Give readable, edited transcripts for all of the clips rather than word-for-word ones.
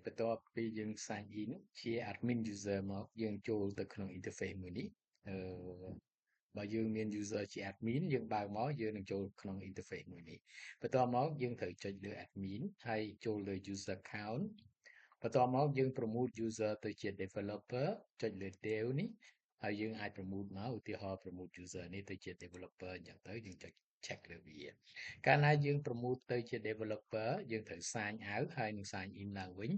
បន្ទាប់ពីយើង sign in ជា admin user មកយើងចូលទៅក្នុង interface មួយនេះបើយើងមាន user ជា admin យើងបើកមកយើងនឹងចូលក្នុង interface មួយនេះបន្ទាប់មកយើងត្រូវចុចលើ admin ហើយចូលលើ user account បន្ទាប់មកយើង promote user ទៅជា developer ចុចលើ dev នេះហើយយើងអាច promote មកឧទាហរណ៍ promote user នេះទៅជា developer អញ្ចឹងទៅយើងចុច check លើវាកាលណាយើង promote ទៅជា developer យើងត្រូវ sign out ហើយនឹង sign in ឡើងវិញ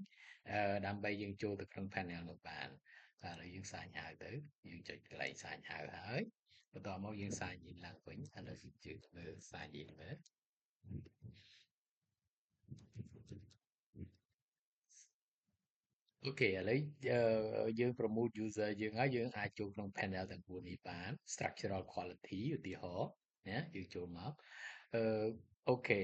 ដើម្បីយើងចូលទៅក្នុង panel នោះបានតែឥឡូវយើង sign out ទៅយើងចុចកន្លែង sign out ហើយបន្ទាប់មកយើង sign in ឡើងវិញឥឡូវយើងជឿមើល sign in មើលអូខេឥឡូវយើង promote user យើងហើយយើងអាចចូលក្នុង panel ទាំង4នេះបាន structural quality ឧទាហរណ៍ណាយើងចូលមកអូខេ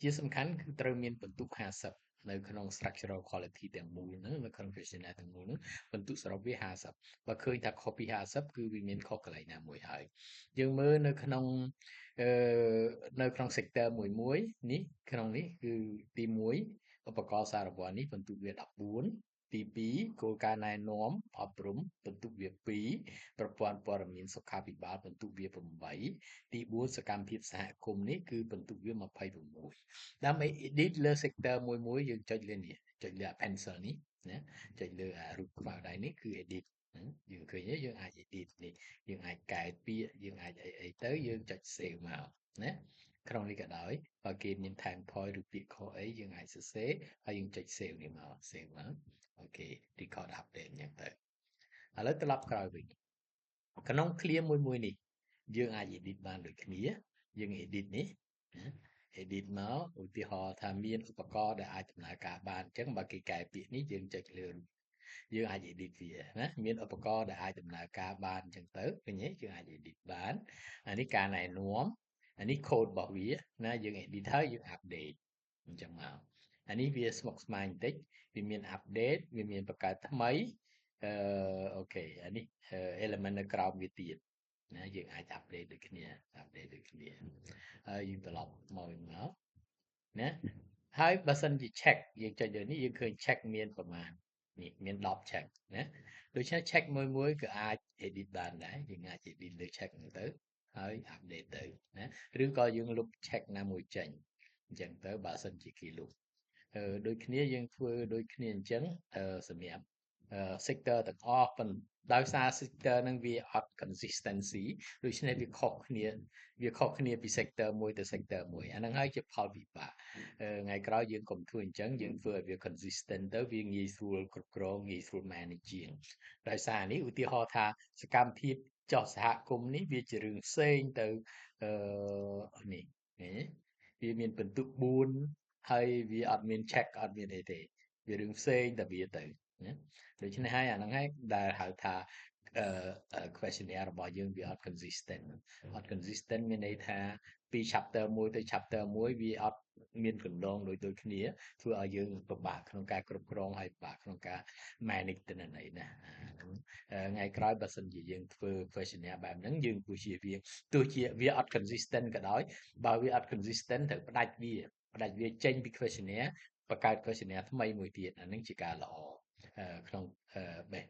ជាសំខាន់គឺត្រូវមានបន្ទុក50នៅក្នុង structural quality ទាំងមូលហ្នឹងនៅក្នុង questionnaire ទាំងមូលហ្នឹងបន្ទុកសរុបវា50បើឃើញថាខុសពី50គឺវាមានខុសកន្លែងណាមួយហើយយើងមើលនៅក្នុងនៅក្នុង sector មួយនេះក្នុងនេះគឺទី1ឧបករណ៍សារព័ន្ធនេះបន្ទុកវា14ទី2គោលការណ៍ណែនាំអប់រំបន្ទុកវា2ប្រព័ន្ធព័ត៌មានសុខាភិបាលបន្ទុកវា8ទី4សកម្មភាពសហគមន៍នេះគឺបន្ទុកវា26ដើម្បី edit លើ sector មួយយើងចុចលើនេះចុចលើ pencil នេះណាចុចលើរូបខ្មៅដៃនេះគឺ edit យើងឃើញទេយើងអាច edit នេះយើងអាចកែពាក្យយើងអាចអីទៅយើងចុច save មកណាក្នុងនេះក៏ដោយបើគេមាន time point ឬពាក្យខុសអីយើងអាចសរសេរហើយយើងចុច save នេះមក save មកអូខេ record update អញ្ចឹងទៅឥឡូវត្រឡប់ក្រោយវិញក្នុង clear មួយនេះយើងអាច edit បានដូចគ្នាយើង edit នេះ edit មកឧទាហរណ៍ថាមានឧបករណ៍ដែលអាចដំណើរការបានអញ្ចឹងបើគេកែពាក្យនេះយើងចុចលើយើងអាច edit វាណាមានឧបករណ៍ដែលអាចដំណើរការបានអញ្ចឹងទៅឃើញទេយើងអាច edit បានអានេះការណែនាំអានេះ code របស់វាណាយើង edit ហើយយើង update អញ្ចឹងមកអានេះវាស្មុគស្មាញបន្តិចវាមាន update វាមានបង្កើតថ្មីអូខេអានេះ element នៅក្រោមវាទៀតណាយើងអាច update ដូចគ្នាហើយយើងត្រឡប់មកវិញមកណាហើយបើសិនជា check យើងចុចលើនេះយើងឃើញ check មានប្រមាណនេះមាន10 check ណាដូច្នេះ check មួយក៏អាច edit បានដែរយើងអាច edit លើ check ហ្នឹងទៅហើយ update ទៅណាឬក៏យើងលុប check ណាមួយចេញអញ្ចឹងទៅបើសិនជាគេលុបដូចគ្នាយើងធ្វើដូចគ្នាអញ្ចឹងសម្រាប់sector ទាំងអស់ប៉ុន្តែដោយសារ sector ហ្នឹងវាអត់ consistency ដូច្នេះវាខុសគ្នាពី sector មួយទៅ sector មួយអាហ្នឹងហើយជាផលវិបាកថ្ងៃក្រោយយើងកុំធ្វើអញ្ចឹងយើងធ្វើឲ្យវា consistent ទៅវាងាយស្រួលគ្រប់គ្រងងាយស្រួល manage ជាងដោយសារនេះឧទាហរណ៍ថាសកម្មភាពចោះសហគមន៍នេះវាជារឿងផ្សេងទៅនេះវាមានបន្ទុក4ហើយវាអត់មាន check អត់មានអីទេវារឿងផ្សេងតែវាទៅណាដូច្នេះហើយអាហ្នឹងហើយដែលហៅថាquestionnaire របស់យើងវាអត់ consistent មានន័យថាពី chapter 1ទៅ chapter 1វាអត់មានកណ្ដងដូចគ្នាធ្វើឲ្យយើងពិបាកក្នុងការគ្រប់គ្រងហើយពិបាកក្នុងការ manage ទិន្នន័យណាថ្ងៃក្រោយបើសិនជាយើងធ្វើ questionnaire បែបហ្នឹងយើងគួរជៀសវាងទោះជាវាអត់ consistent ក៏ដោយបើវាអត់ consistent ត្រូវផ្ដាច់វាចេញពី questionnaire បង្កើត questionnaire ថ្មីមួយទៀតអានឹងជាការល្អក្នុង best